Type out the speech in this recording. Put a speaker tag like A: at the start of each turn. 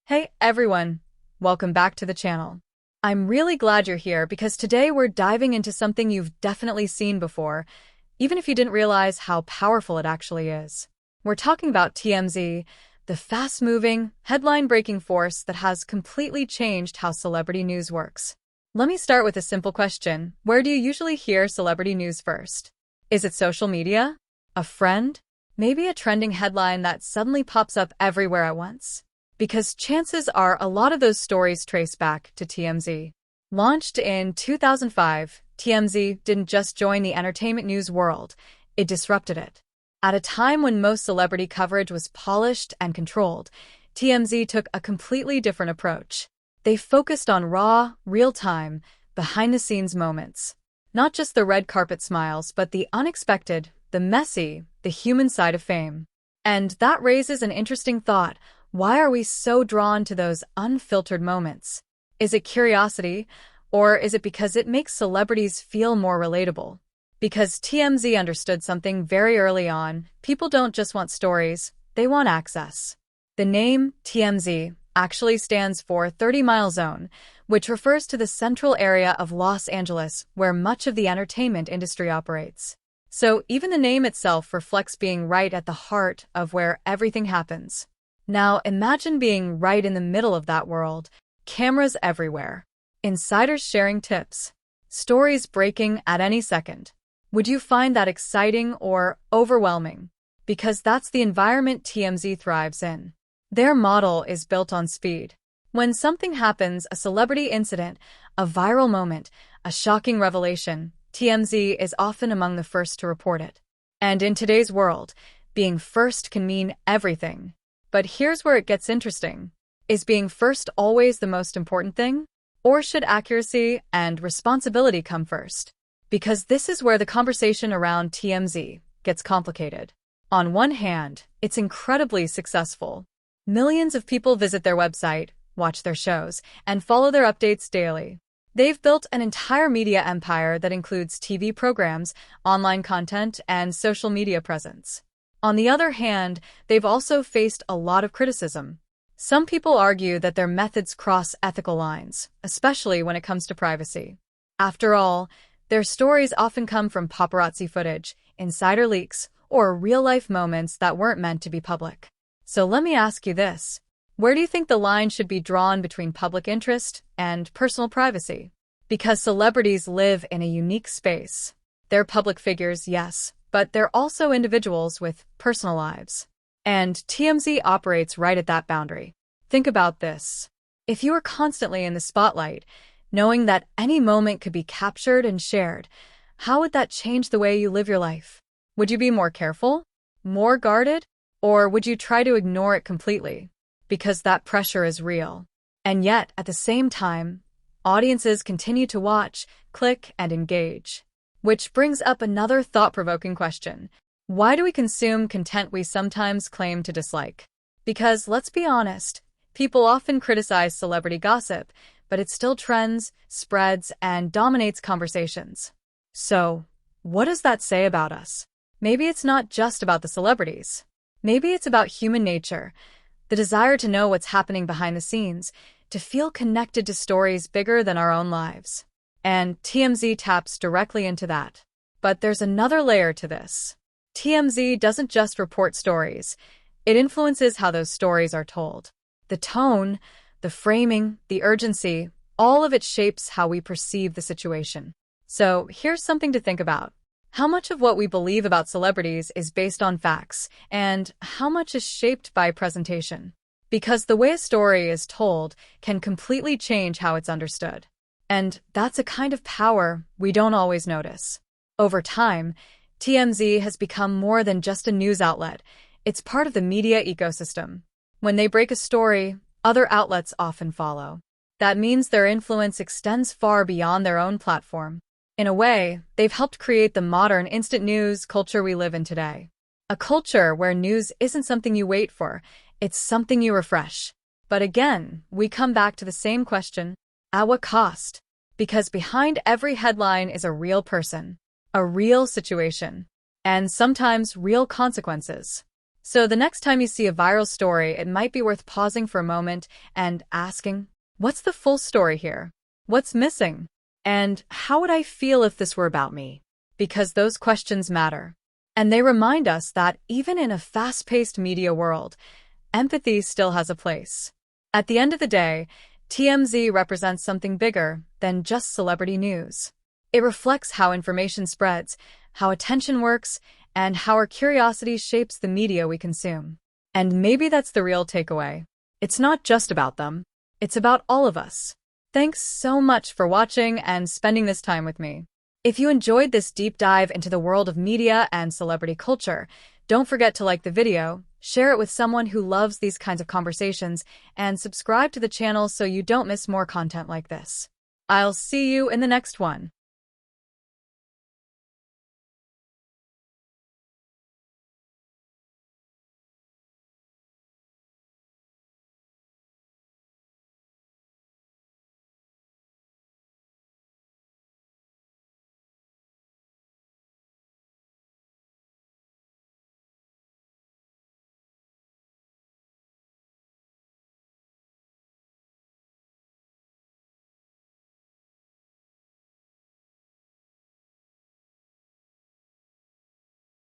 A: Hey everyone, welcome back to the channel. I'm really glad you're here because today we're diving into something you've definitely seen before, even if you didn't realize how powerful it actually is. We're talking about TMZ, the fast-moving, headline-breaking force that has completely changed how celebrity news works. Let me start with a simple question. Where do you usually hear celebrity news first? Is it social media? A friend? Maybe a trending headline that suddenly pops up everywhere at once? Because chances are a lot of those stories trace back to TMZ. Launched in 2005, TMZ didn't just join the entertainment news world, it disrupted it. At a time when most celebrity coverage was polished and controlled, TMZ took a completely different approach. They focused on raw, real-time, behind-the-scenes moments. Not just the red carpet smiles, but the unexpected, the messy, the human side of fame. And that raises an interesting thought. Why are we so drawn to those unfiltered moments? Is it curiosity, or is it because it makes celebrities feel more relatable? Because TMZ understood something very early on, people don't just want stories, they want access. The name TMZ actually stands for 30-mile zone, which refers to the central area of Los Angeles where much of the entertainment industry operates. So even the name itself reflects being right at the heart of where everything happens. Now imagine being right in the middle of that world, cameras everywhere, insiders sharing tips, stories breaking at any second. Would you find that exciting or overwhelming? Because that's the environment TMZ thrives in. Their model is built on speed. When something happens, a celebrity incident, a viral moment, a shocking revelation, TMZ is often among the first to report it. And in today's world, being first can mean everything. But here's where it gets interesting. Is being first always the most important thing? Or should accuracy and responsibility come first? Because this is where the conversation around TMZ gets complicated. On one hand, it's incredibly successful. Millions of people visit their website, watch their shows, and follow their updates daily. They've built an entire media empire that includes TV programs, online content, and social media presence. On the other hand, they've also faced a lot of criticism. Some people argue that their methods cross ethical lines, especially when it comes to privacy. After all, their stories often come from paparazzi footage, insider leaks, or real-life moments that weren't meant to be public. So let me ask you this. Where do you think the line should be drawn between public interest and personal privacy? Because celebrities live in a unique space. They're public figures, yes, but they're also individuals with personal lives. And TMZ operates right at that boundary. Think about this. If you were constantly in the spotlight, knowing that any moment could be captured and shared, how would that change the way you live your life? Would you be more careful? More guarded? Or would you try to ignore it completely? Because that pressure is real. And yet, at the same time, audiences continue to watch, click, and engage. Which brings up another thought-provoking question. Why do we consume content we sometimes claim to dislike? Because, let's be honest, people often criticize celebrity gossip, but it still trends, spreads, and dominates conversations. So, what does that say about us? Maybe it's not just about the celebrities. Maybe it's about human nature, the desire to know what's happening behind the scenes, to feel connected to stories bigger than our own lives. And TMZ taps directly into that. But there's another layer to this. TMZ doesn't just report stories. It influences how those stories are told. The tone, the framing, the urgency, all of it shapes how we perceive the situation. So here's something to think about. How much of what we believe about celebrities is based on facts, and how much is shaped by presentation? Because the way a story is told can completely change how it's understood. And that's a kind of power we don't always notice. Over time, TMZ has become more than just a news outlet. It's part of the media ecosystem. When they break a story, other outlets often follow. That means their influence extends far beyond their own platform. In a way, they've helped create the modern instant news culture we live in today. A culture where news isn't something you wait for, it's something you refresh. But again, we come back to the same question. At what cost? Because behind every headline is a real person, a real situation, and sometimes real consequences. So the next time you see a viral story, it might be worth pausing for a moment and asking, what's the full story here? What's missing? And how would I feel if this were about me? Because those questions matter. And they remind us that even in a fast-paced media world, empathy still has a place. At the end of the day, TMZ represents something bigger than just celebrity news. It reflects how information spreads, how attention works, and how our curiosity shapes the media we consume. And maybe that's the real takeaway. It's not just about them. It's about all of us. Thanks so much for watching and spending this time with me. If you enjoyed this deep dive into the world of media and celebrity culture, don't forget to like the video, share it with someone who loves these kinds of conversations, and subscribe to the channel so you don't miss more content like this. I'll see you in the next one.